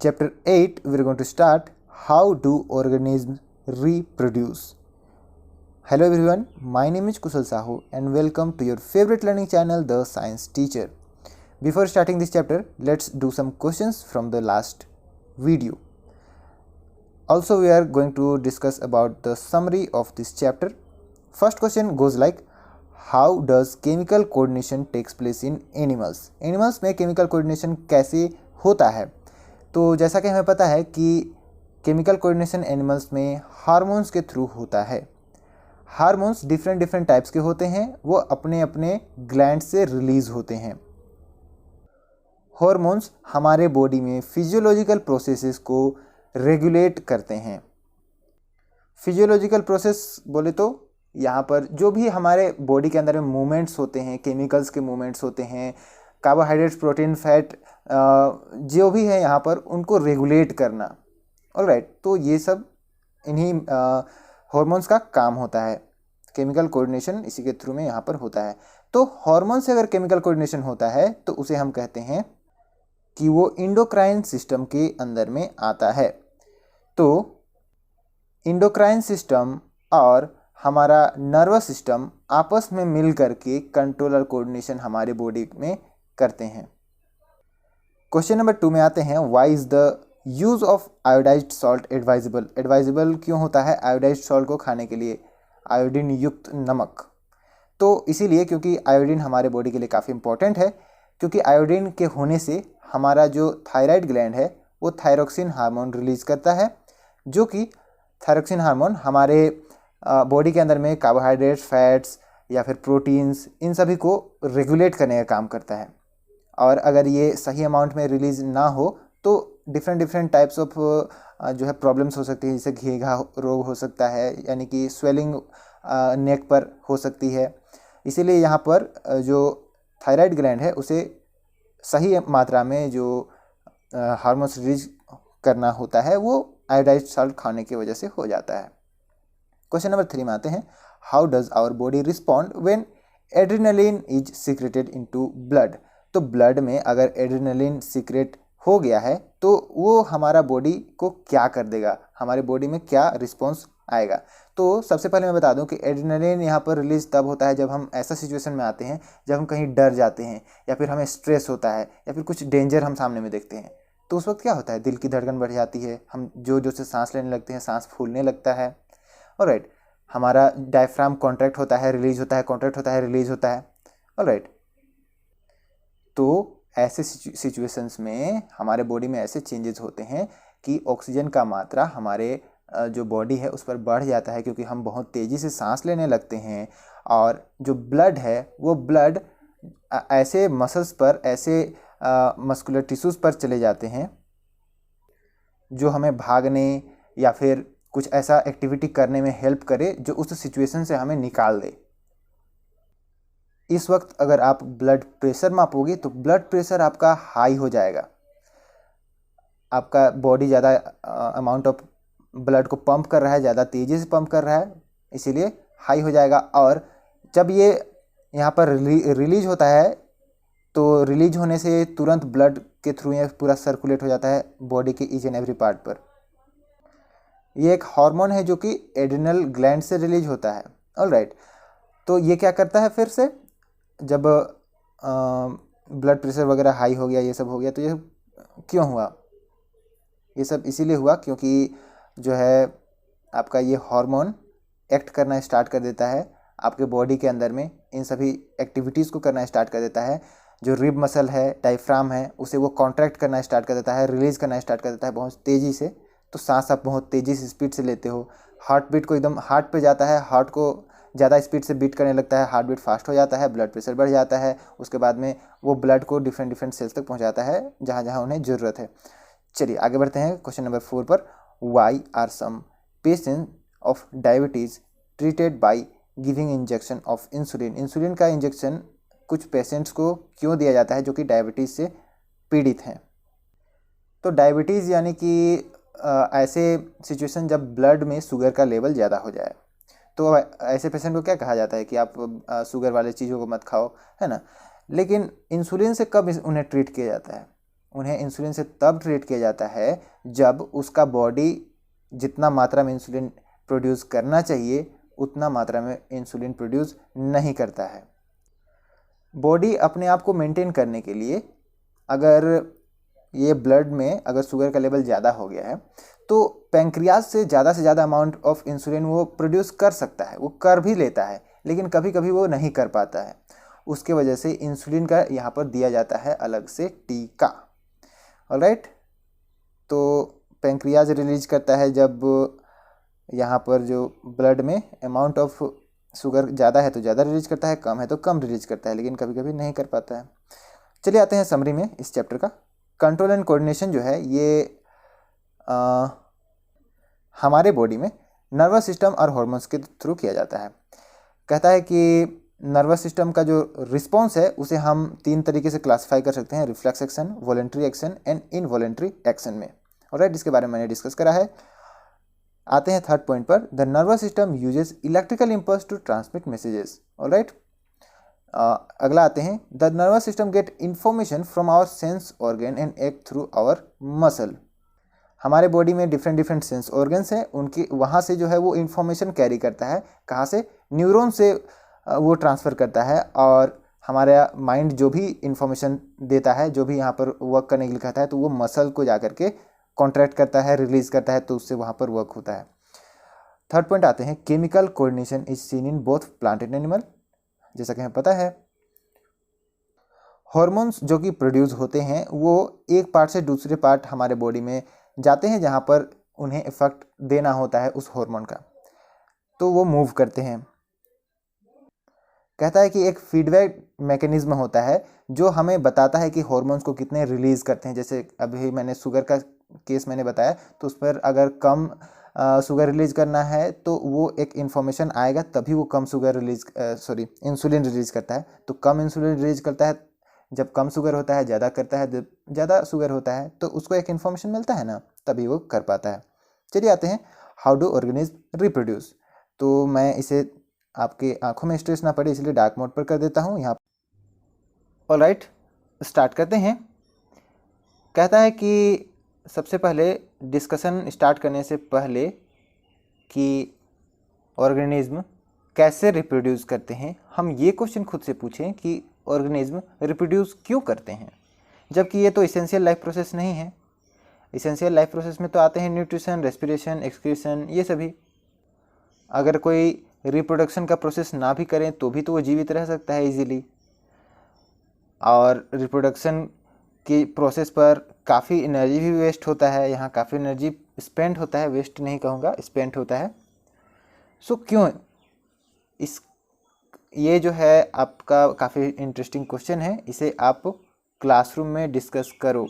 Chapter 8, we're going to start how do organisms reproduce. Hello everyone, my name is Kusal Sahu and welcome to your favorite learning channel, The Science Teacher. Before starting this chapter, let's do some questions from the last video. Also, we are going to discuss about the summary of this chapter. First question goes like, how does chemical coordination takes place in animals? Animals में chemical coordination कैसे होता है? तो जैसा कि हमें पता है कि केमिकल कोऑर्डिनेशन एनिमल्स में हार्मोन्स के थ्रू होता है। हार्मोन्स डिफरेंट टाइप्स के होते हैं, वो अपने अपने ग्लैंड से रिलीज होते हैं। हार्मोन्स हमारे बॉडी में फिजियोलॉजिकल प्रोसेसेस को रेगुलेट करते हैं। फिजियोलॉजिकल प्रोसेस बोले तो यहाँ पर जो भी हमारे बॉडी के अंदर में मूवमेंट्स होते हैं, केमिकल्स के मूवमेंट्स होते हैं, कार्बोहाइड्रेट्स, प्रोटीन, फैट, जो भी है यहाँ पर उनको रेगुलेट करना। ऑलराइट, तो ये सब इन्हीं हार्मोन्स का काम होता है। केमिकल कोऑर्डिनेशन इसी के थ्रू में यहाँ पर होता है। तो हार्मोन से अगर केमिकल कोऑर्डिनेशन होता है तो उसे हम कहते हैं कि वो एंडोक्राइन सिस्टम के अंदर में आता है। तो एंडोक्राइन सिस्टम और हमारा नर्वस सिस्टम आपस में मिल करके कंट्रोलर कोऑर्डिनेशन हमारे बॉडी में करते हैं। क्वेश्चन नंबर 2 में आते हैं, why is the use of iodised salt advisable? Advisable क्यों होता है आयोडाइज्ड सॉल्ट को खाने के लिए, आयोडीन युक्त नमक? तो इसीलिए क्योंकि आयोडीन हमारे बॉडी के लिए काफ़ी इंपॉर्टेंट है, क्योंकि आयोडीन के होने से हमारा जो थायराइड ग्लैंड है वो थायरोक्सिन हार्मोन रिलीज करता है, जो कि थायरोक्सिन हार्मोन हमारे बॉडी के अंदर में कार्बोहाइड्रेट्स, फैट्स या फिर प्रोटीन्स, इन सभी को रेगुलेट करने का काम करता है। और अगर ये सही अमाउंट में रिलीज ना हो तो डिफरेंट टाइप्स ऑफ जो है प्रॉब्लम्स हो सकती है, जैसे घेघा रोग हो सकता है, यानी कि स्वेलिंग नेक पर हो सकती है। इसीलिए यहाँ पर जो थायराइड ग्लैंड है उसे सही मात्रा में जो हार्मोन्स रिलीज करना होता है वो आयोडाइज्ड सॉल्ट खाने की वजह से हो जाता है। क्वेश्चन नंबर 3 में आते हैं, how does our body respond when adrenaline is secreted into blood? तो ब्लड में अगर एड्रेनलिन सीक्रेट हो गया है तो वो हमारा बॉडी को क्या कर देगा, हमारे बॉडी में क्या रिस्पॉन्स आएगा? तो सबसे पहले मैं बता दूं कि एड्रेनलिन यहाँ पर रिलीज तब होता है जब हम ऐसा सिचुएशन में आते हैं जब हम कहीं डर जाते हैं या फिर हमें स्ट्रेस होता है या फिर कुछ डेंजर हम सामने में देखते हैं। तो उस वक्त क्या होता है, दिल की धड़कन बढ़ जाती है, हम जो से सांस लेने लगते हैं, सांस फूलने लगता है। ऑलराइट, हमारा डायफ्राम कॉन्ट्रैक्ट होता है, रिलीज होता है, कॉन्ट्रैक्ट होता है, रिलीज होता है। ऑलराइट, तो ऐसे सिचुएशंस में हमारे बॉडी में ऐसे चेंजेस होते हैं कि ऑक्सीजन का मात्रा हमारे जो बॉडी है उस पर बढ़ जाता है, क्योंकि हम बहुत तेज़ी से सांस लेने लगते हैं। और जो ब्लड है वो ब्लड ऐसे मसल्स पर, ऐसे मस्कुलर टिश्यूज़ पर चले जाते हैं जो हमें भागने या फिर कुछ ऐसा एक्टिविटी करने में हेल्प करे जो उस सिचुएशन से हमें निकाल दे। इस वक्त अगर आप ब्लड प्रेशर मापोगे तो ब्लड प्रेशर आपका हाई हो जाएगा, आपका बॉडी ज़्यादा अमाउंट ऑफ ब्लड को पंप कर रहा है, ज़्यादा तेज़ी से पंप कर रहा है, इसीलिए हाई हो जाएगा। और जब ये यहाँ पर रिलीज होता है तो रिलीज होने से तुरंत ब्लड के थ्रू ये पूरा सर्कुलेट हो जाता है बॉडी के ईच एंड एवरी पार्ट पर। ये एक हार्मोन है जो कि एड्रिनल ग्लैंड से रिलीज होता है। ऑलराइट, तो ये क्या करता है, फिर से जब ब्लड प्रेशर वगैरह हाई हो गया, ये सब हो गया, तो ये क्यों हुआ? ये सब इसीलिए हुआ क्योंकि जो है आपका ये हार्मोन एक्ट करना स्टार्ट कर देता है आपके बॉडी के अंदर में, इन सभी एक्टिविटीज़ को करना स्टार्ट कर देता है। जो रिब मसल है, डायफ्राम है, उसे वो कॉन्ट्रैक्ट करना स्टार्ट कर देता है, रिलीज़ करना स्टार्ट कर देता है बहुत तेज़ी से। तो सांस आप बहुत तेज़ी से स्पीड से लेते हो, हार्ट बीट को एकदम हार्ट पे जाता है, हार्ट को ज़्यादा स्पीड से बीट करने लगता है, हार्ट बीट फास्ट हो जाता है, ब्लड प्रेशर बढ़ जाता है। उसके बाद में वो ब्लड को डिफरेंट सेल्स तक पहुंचाता है जहाँ जहाँ उन्हें ज़रूरत है। चलिए आगे बढ़ते हैं क्वेश्चन नंबर 4 पर, why are some patient of diabetes treated by giving injection of insulin? Insulin का इंजेक्शन कुछ पेशेंट्स को क्यों दिया जाता है जो कि डायबिटीज़ से पीड़ित हैं? तो डायबिटीज़ यानी कि ऐसे सिचुएशन जब ब्लड में शुगर का लेवल ज़्यादा हो जाए, तो ऐसे पेशेंट को क्या कहा जाता है कि आप शुगर वाले चीज़ों को मत खाओ, है ना। लेकिन इंसुलिन से कब उन्हें ट्रीट किया जाता है? उन्हें इंसुलिन से तब ट्रीट किया जाता है जब उसका बॉडी जितना मात्रा में इंसुलिन प्रोड्यूस करना चाहिए उतना मात्रा में इंसुलिन प्रोड्यूस नहीं करता है। बॉडी अपने आप को मेंटेन करने के लिए अगर ये ब्लड में अगर शुगर का लेवल ज़्यादा हो गया है तो पैंक्रियाज से ज़्यादा अमाउंट ऑफ इंसुलिन वो प्रोड्यूस कर सकता है, वो कर भी लेता है, लेकिन कभी कभी वो नहीं कर पाता है। उसके वजह से इंसुलिन का यहाँ पर दिया जाता है अलग से टीका। ऑलराइट, तो पैंक्रियाज रिलीज करता है जब यहाँ पर जो ब्लड में अमाउंट ऑफ शुगर ज़्यादा है तो ज़्यादा रिलीज करता है, कम है तो कम रिलीज करता है, लेकिन कभी कभी नहीं कर पाता है। चलिए आते हैं समरी में इस चैप्टर का। कंट्रोल एंड कोऑर्डिनेशन जो है ये हमारे बॉडी में नर्वस सिस्टम और हार्मोन्स के थ्रू किया जाता है। कहता है कि नर्वस सिस्टम का जो रिस्पॉन्स है उसे हम 3 तरीके से क्लासिफाई कर सकते हैं, reflex action, voluntary action and involuntary action में। ऑलराइट, जिसके बारे में मैंने डिस्कस करा है। आते हैं थर्ड पॉइंट पर, the nervous system uses electrical impulse to transmit messages. Alright, अगला आते हैं, the nervous system get information from our sense organ and act through our muscle. हमारे बॉडी में डिफरेंट सेंस ऑर्गन्स हैं, उनकी वहाँ से जो है वो इन्फॉर्मेशन कैरी करता है, कहाँ से, न्यूरॉन से वो ट्रांसफ़र करता है, और हमारा माइंड जो भी इंफॉर्मेशन देता है, जो भी यहाँ पर वर्क करने के लिए कहता है, तो वो मसल को जा करके कॉन्ट्रैक्ट करता है, रिलीज करता है, तो उससे वहाँ पर वर्क होता है। थर्ड पॉइंट आते हैं, chemical coordination is seen in both plant and animal. जैसा कि हमें पता है हार्मोन्स जो कि प्रोड्यूस होते हैं वो एक पार्ट से दूसरे पार्ट हमारे बॉडी में जाते हैं जहाँ पर उन्हें इफेक्ट देना होता है उस हार्मोन का, तो वो मूव करते हैं। कहता है कि एक फीडबैक मैकेनिज्म होता है जो हमें बताता है कि हार्मोन्स को कितने रिलीज करते हैं। जैसे अभी मैंने शुगर का केस मैंने बताया, तो उस पर अगर कम शुगर रिलीज करना है तो वो एक इन्फॉर्मेशन आएगा, तभी वो कम शुगर इंसुलिन रिलीज करता है। तो कम इंसुलिन रिलीज करता है जब कम शुगर होता है, ज़्यादा करता है जब ज़्यादा शुगर होता है, तो उसको एक इन्फॉर्मेशन मिलता है ना, तभी वो कर पाता है। चलिए आते हैं, हाउ डू ऑर्गेनिज्म रिप्रोड्यूस। तो मैं इसे आपके आंखों में स्ट्रेस ना पड़े इसलिए डार्क मोड पर कर देता हूँ यहाँ। ऑलराइट, स्टार्ट करते हैं। कहता है कि सबसे पहले डिस्कशन स्टार्ट करने से पहले कि ऑर्गेनिज्म कैसे रिप्रोड्यूस करते हैं, हम ये क्वेश्चन खुद से पूछें कि ऑर्गेनिज्म रिप्रोड्यूस क्यों करते हैं, जबकि ये तो इसेंशियल लाइफ प्रोसेस नहीं है। इसेंशियल लाइफ प्रोसेस में तो आते हैं न्यूट्रिशन, रेस्पिरेशन, एक्सक्रीशन, ये सभी। अगर कोई रिप्रोडक्शन का प्रोसेस ना भी करें तो भी तो वो जीवित रह सकता है इजीली। और रिप्रोडक्शन की प्रोसेस पर काफ़ी एनर्जी भी वेस्ट होता है, यहाँ काफ़ी एनर्जी स्पेंड होता है, वेस्ट नहीं कहूँगा, स्पेंड होता है। सो क्यों ये जो है आपका काफ़ी इंटरेस्टिंग क्वेश्चन है, इसे आप क्लासरूम में डिस्कस करो।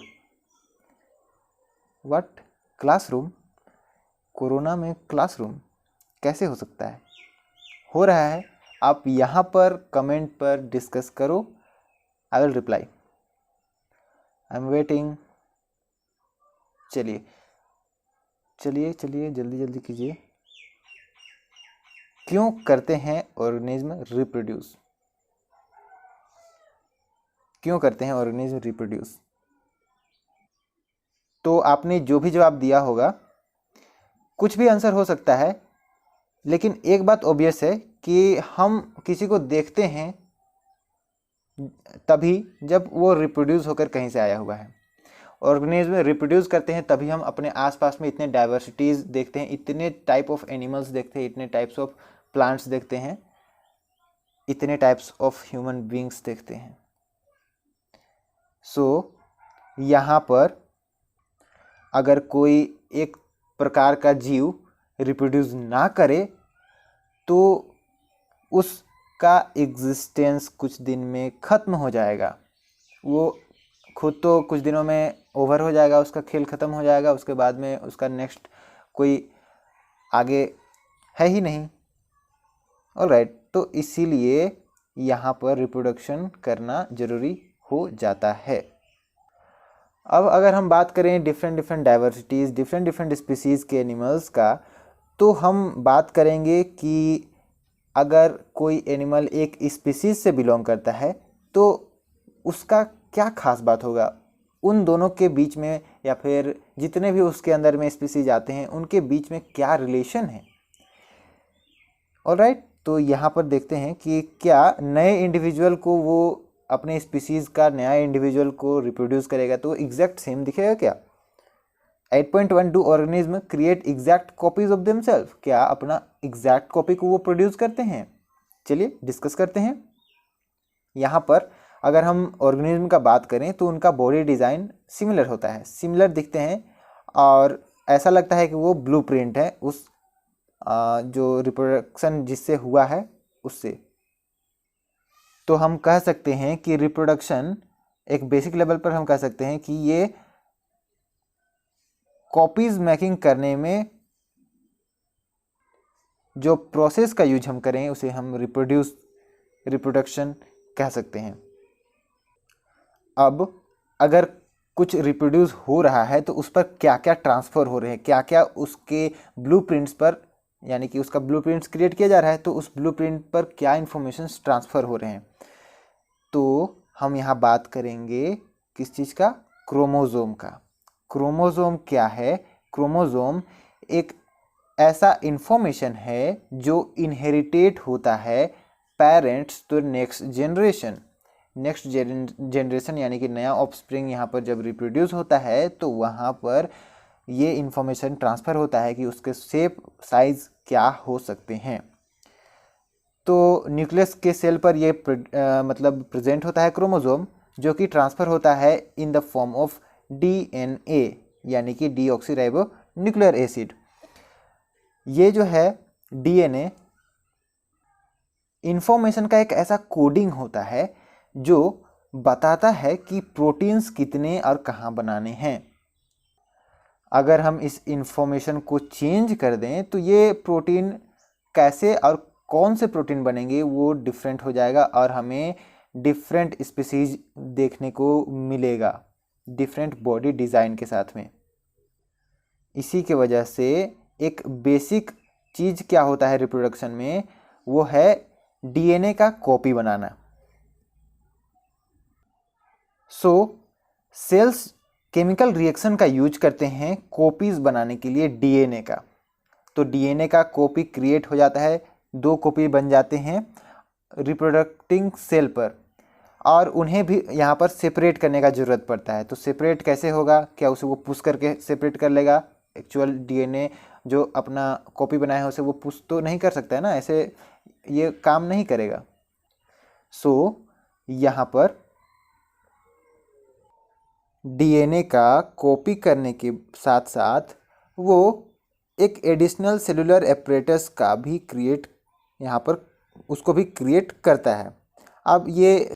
What, classroom? कोरोना में क्लासरूम कैसे हो सकता है? हो रहा है, आप यहाँ पर कमेंट पर डिस्कस करो, I will reply, I am waiting. चलिए जल्दी कीजिए। क्यों करते हैं ऑर्गेनिज्म रिप्रोड्यूस? क्यों करते हैं ऑर्गेनिज्म रिप्रोड्यूस? तो आपने जो भी जवाब दिया होगा, कुछ भी आंसर हो सकता है, लेकिन एक बात ऑब्वियस है कि हम किसी को देखते हैं तभी जब वो रिप्रोड्यूस होकर कहीं से आया हुआ है। ऑर्गेनिज्म रिप्रोड्यूस करते हैं तभी हम अपने आसपास में इतने डाइवर्सिटीज़ देखते हैं, इतने टाइप ऑफ एनिमल्स देखते हैं, इतने टाइप्स ऑफ प्लांट्स देखते हैं, इतने टाइप्स ऑफ ह्यूमन बींग्स देखते हैं। सो यहाँ पर अगर कोई एक प्रकार का जीव रिप्रोड्यूस ना करे तो उसका एग्जिस्टेंस कुछ दिन में ख़त्म हो जाएगा। वो खुद तो कुछ दिनों में ओवर हो जाएगा, उसका खेल ख़त्म हो जाएगा, उसके बाद में उसका नेक्स्ट कोई आगे है ही नहीं। ऑलराइट, तो इसीलिए यहाँ पर रिप्रोडक्शन करना ज़रूरी हो जाता है। अब अगर हम बात करें डिफरेंट डाइवर्सिटीज़, डिफरेंट स्पीसीज़ के एनिमल्स का, तो हम बात करेंगे कि अगर कोई एनिमल एक स्पीसीज़ से बिलोंग करता है तो उसका क्या खास बात होगा, उन दोनों के बीच में या फिर जितने भी उसके अंदर में स्पीसीज आते हैं उनके बीच में क्या रिलेशन है। ऑलराइट, तो यहाँ पर देखते हैं कि क्या नए इंडिविजुअल को वो अपने स्पीसीज का नया इंडिविजुअल को रिप्रोड्यूस करेगा तो एग्जैक्ट सेम दिखेगा क्या। 8.12 organism create exact copies of themselves, क्या अपना एग्जैक्ट कॉपी को वो प्रोड्यूस करते हैं। चलिए डिस्कस करते हैं। यहाँ पर अगर हम ऑर्गेनिज्म का बात करें तो उनका बॉडी डिज़ाइन सिमिलर होता है, सिमिलर दिखते हैं और ऐसा लगता है कि वो ब्लूप्रिंट है उस जो रिप्रोडक्शन जिससे हुआ है उससे। तो हम कह सकते हैं कि रिप्रोडक्शन एक बेसिक लेवल पर हम कह सकते हैं कि ये कॉपीज मेकिंग करने में जो प्रोसेस का यूज हम करें उसे हम रिप्रोडक्शन कह सकते हैं। अब अगर कुछ रिप्रोड्यूस हो रहा है तो उस पर क्या क्या ट्रांसफ़र हो रहे हैं, क्या क्या उसके ब्लूप्रिंट्स पर, यानी कि उसका ब्लूप्रिंट्स क्रिएट किया जा रहा है तो उस ब्लूप्रिंट पर क्या इंफॉर्मेशन ट्रांसफ़र हो रहे हैं। तो हम यहाँ बात करेंगे किस चीज़ का, क्रोमोज़ोम का। क्रोमोज़ोम क्या है? क्रोमोज़ोम एक ऐसा इंफॉर्मेशन है जो इनहेरिटेट होता है पेरेंट्स टू नेक्स्ट जनरेशन यानी कि नया ऑफस्प्रिंग यहाँ पर जब रिप्रोड्यूस होता है तो वहाँ पर ये इंफॉर्मेशन ट्रांसफ़र होता है कि उसके शेप साइज़ क्या हो सकते हैं। तो न्यूक्लियस के सेल पर ये मतलब प्रेजेंट होता है क्रोमोज़ोम, जो कि ट्रांसफ़र होता है in the form of DNA यानी कि डीऑक्सीराइबो न्यूक्लियर एसिड। ये जो है DNA इंफॉर्मेशन का एक ऐसा कोडिंग होता है जो बताता है कि प्रोटीन्स कितने और कहाँ बनाने हैं। अगर हम इस इंफॉर्मेशन को चेंज कर दें तो ये प्रोटीन कैसे और कौन से प्रोटीन बनेंगे वो डिफरेंट हो जाएगा और हमें डिफरेंट स्पीसीज देखने को मिलेगा डिफरेंट बॉडी डिज़ाइन के साथ में। इसी के वजह से एक बेसिक चीज़ क्या होता है रिप्रोडक्शन में, वो है DNA का कॉपी बनाना। सेल्स केमिकल रिएक्शन का यूज करते हैं कॉपीज बनाने के लिए DNA का। तो DNA का कॉपी क्रिएट हो जाता है, 2 कॉपी बन जाते हैं रिप्रोडक्टिंग सेल पर, और उन्हें भी यहाँ पर सेपरेट करने का ज़रूरत पड़ता है। तो सेपरेट कैसे होगा? क्या उसे वो पुश करके सेपरेट कर लेगा? एक्चुअल DNA जो अपना कॉपी बनाया है उसे वो पुश तो नहीं कर सकता है ना, ऐसे ये काम नहीं करेगा। यहाँ पर DNA का कॉपी करने के साथ साथ वो एक एडिशनल सेलुलर एपरेटस का भी क्रिएट यहाँ पर उसको भी क्रिएट करता है। अब ये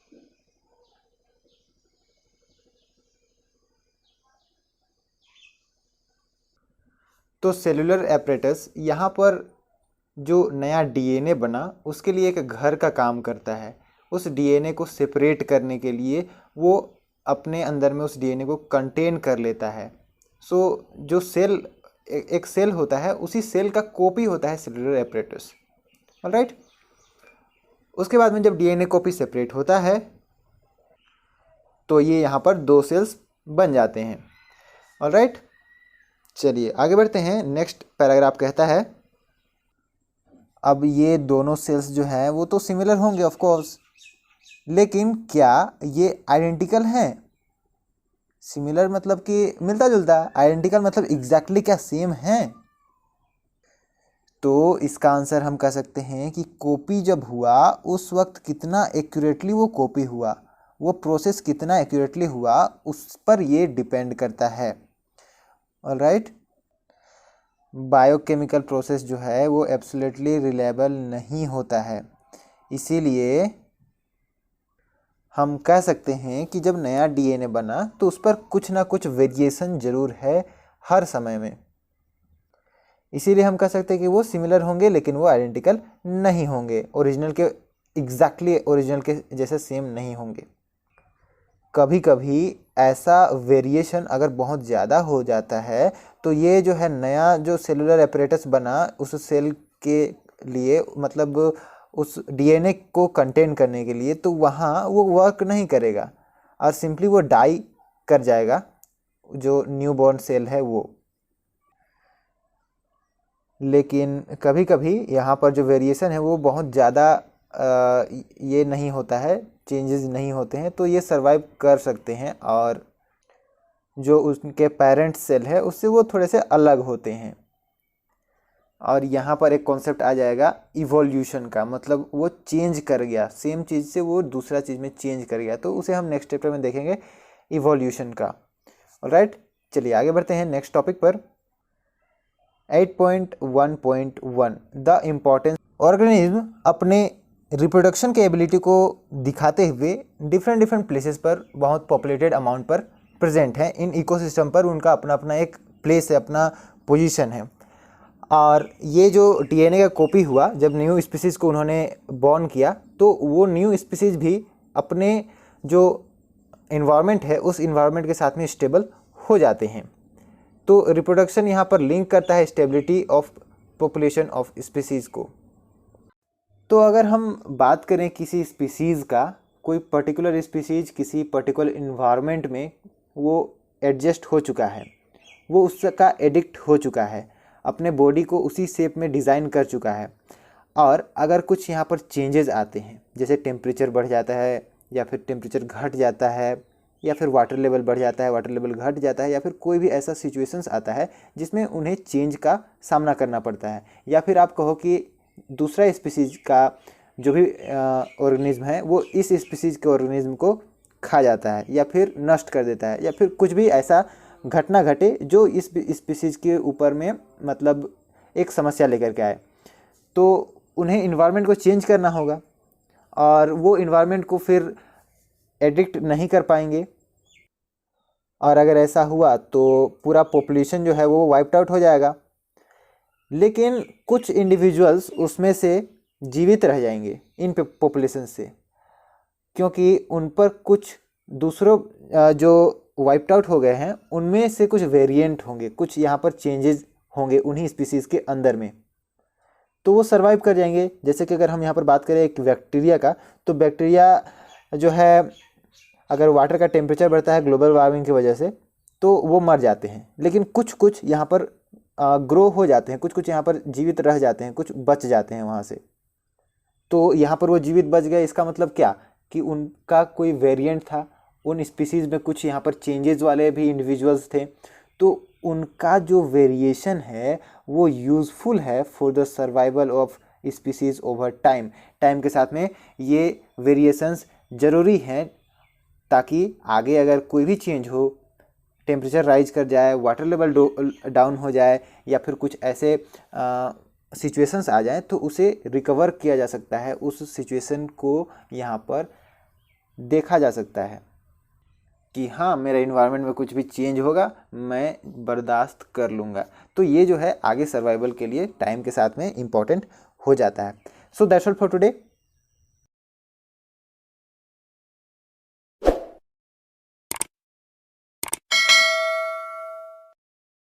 तो सेलुलर एपरेटस यहाँ पर जो नया DNA बना उसके लिए एक घर का काम करता है। उस DNA को सेपरेट करने के लिए वो अपने अंदर में उस DNA को कंटेन कर लेता है। जो सेल एक सेल होता है उसी सेल का कॉपी होता है सेलुलर एपरेटस। ऑलराइट, उसके बाद में जब DNA कॉपी सेपरेट होता है तो ये यहाँ पर 2 सेल्स बन जाते हैं। ऑलराइट, चलिए आगे बढ़ते हैं। नेक्स्ट पैराग्राफ कहता है, अब ये दोनों सेल्स जो हैं वो तो सिमिलर होंगे ऑफ कोर्स, लेकिन क्या ये आइडेंटिकल हैं? सिमिलर मतलब कि मिलता जुलता, आइडेंटिकल मतलब एग्जैक्टली क्या सेम है? तो इसका आंसर हम कह सकते हैं कि कॉपी जब हुआ उस वक्त कितना एक्यूरेटली वो कॉपी हुआ, वो प्रोसेस कितना एक्यूरेटली हुआ उस पर ये डिपेंड करता है। ऑलराइट, बायोकेमिकल प्रोसेस जो है वो एब्सोल्युटली रिलायबल नहीं होता है, इसीलिए हम कह सकते हैं कि जब नया DNA बना तो उस पर कुछ ना कुछ वेरिएशन ज़रूर है हर समय में। इसीलिए हम कह सकते हैं कि वो सिमिलर होंगे लेकिन वो आइडेंटिकल नहीं होंगे, ओरिजिनल के एग्जैक्टली ओरिजिनल के जैसे सेम नहीं होंगे। कभी कभी ऐसा वेरिएशन अगर बहुत ज़्यादा हो जाता है तो ये जो है नया जो सेलुलर एपरेटस बना उस सेल के लिए, मतलब उस DNA को कंटेन करने के लिए, तो वहाँ वो वर्क नहीं करेगा और सिंपली वो डाई कर जाएगा जो न्यूबॉर्न सेल है वो। लेकिन कभी कभी यहाँ पर जो वेरिएशन है वो बहुत ज़्यादा ये नहीं होता है, चेंजेस नहीं होते हैं, तो ये सरवाइव कर सकते हैं और जो उनके पेरेंट सेल है उससे वो थोड़े से अलग होते हैं। और यहाँ पर एक कॉन्सेप्ट आ जाएगा इवोल्यूशन का, मतलब वो चेंज कर गया, सेम चीज़ से वो दूसरा चीज़ में चेंज कर गया, तो उसे हम नेक्स्ट चैप्टर में देखेंगे इवोल्यूशन का। ऑलराइट, चलिए आगे बढ़ते हैं नेक्स्ट टॉपिक पर। 8.1.1 द इम्पॉर्टेंस। ऑर्गेनिज्म अपने रिप्रोडक्शन के एबिलिटी को दिखाते हुए डिफरेंट डिफरेंट प्लेसेस पर बहुत पॉपुलेटेड अमाउंट पर प्रेजेंट हैं। इन इकोसिस्टम पर उनका अपना अपना एक प्लेस है, अपना पोजीशन है। और ये जो डीएनए का कॉपी हुआ, जब न्यू स्पीसीज़ को उन्होंने बॉर्न किया, तो वो न्यू स्पीसीज़ भी अपने जो इन्वायरमेंट है उस इन्वायरमेंट के साथ में स्टेबल हो जाते हैं। तो रिप्रोडक्शन यहाँ पर लिंक करता है stability of population of species को। तो अगर हम बात करें किसी स्पीसीज़ का, कोई पर्टिकुलर स्पीसीज़ किसी पर्टिकुलर इन्वायरमेंट में वो एडजस्ट हो चुका है, वो उसका एडिक्ट हो चुका है, अपने बॉडी को उसी शेप में डिज़ाइन कर चुका है, और अगर कुछ यहाँ पर चेंजेस आते हैं, जैसे टेम्परेचर बढ़ जाता है या फिर टेम्परेचर घट जाता है या फिर वाटर लेवल बढ़ जाता है, वाटर लेवल घट जाता है, या फिर कोई भी ऐसा सिचुएशंस आता है जिसमें उन्हें चेंज का सामना करना पड़ता है, या फिर आप कहो कि दूसरा स्पीसीज़ का जो भी ऑर्गेनिज्म है वो इस स्पीसीज़ के ऑर्गेनिज्म को खा जाता है या फिर नष्ट कर देता है, या फिर कुछ भी ऐसा घटना घटे जो इस स्पीसीज़ के ऊपर में मतलब एक समस्या लेकर के आए, तो उन्हें इन्वायरमेंट को चेंज करना होगा और वो इन्वायरमेंट को फिर एडिक्ट नहीं कर पाएंगे, और अगर ऐसा हुआ तो पूरा पॉपुलेशन जो है वो वाइप्ड आउट हो जाएगा। लेकिन कुछ इंडिविजुअल्स उसमें से जीवित रह जाएंगे इन पॉपुलेशन से, क्योंकि उन पर कुछ दूसरों जो वाइप्ड आउट हो गए हैं उनमें से कुछ वेरिएंट होंगे, कुछ यहाँ पर चेंजेस होंगे उन्हीं स्पीसीज़ के अंदर में, तो वो सर्वाइव कर जाएंगे। जैसे कि अगर हम यहाँ पर बात करें एक बैक्टीरिया का, तो बैक्टीरिया जो है अगर वाटर का टेम्परेचर बढ़ता है ग्लोबल वार्मिंग की वजह से तो वो मर जाते हैं, लेकिन कुछ कुछ यहाँ पर ग्रो हो जाते हैं, कुछ कुछ यहाँ पर जीवित रह जाते हैं, कुछ बच जाते हैं वहाँ से। तो यहाँ पर वो जीवित बच गए, इसका मतलब क्या कि उनका कोई वेरिएंट था, उन स्पीसीज़ में कुछ यहाँ पर चेंजेस वाले भी इंडिविजुअल्स थे, तो उनका जो वेरिएशन है वो यूज़फुल है for the survival of species over time. Time के साथ में ये वेरिएशंस ज़रूरी हैं ताकि आगे अगर कोई भी चेंज हो, टेम्परेचर राइज कर जाए, वाटर लेवल डाउन हो जाए, या फिर कुछ ऐसे सिचुएशंस आ जाए, तो उसे रिकवर किया जा सकता है, उस सिचुएशन को यहाँ पर देखा जा सकता है कि हाँ मेरे इन्वायरमेंट में कुछ भी चेंज होगा मैं बर्दाश्त कर लूँगा। तो ये जो है आगे सर्वाइवल के लिए टाइम के साथ में इम्पॉर्टेंट हो जाता है। So that's all for today.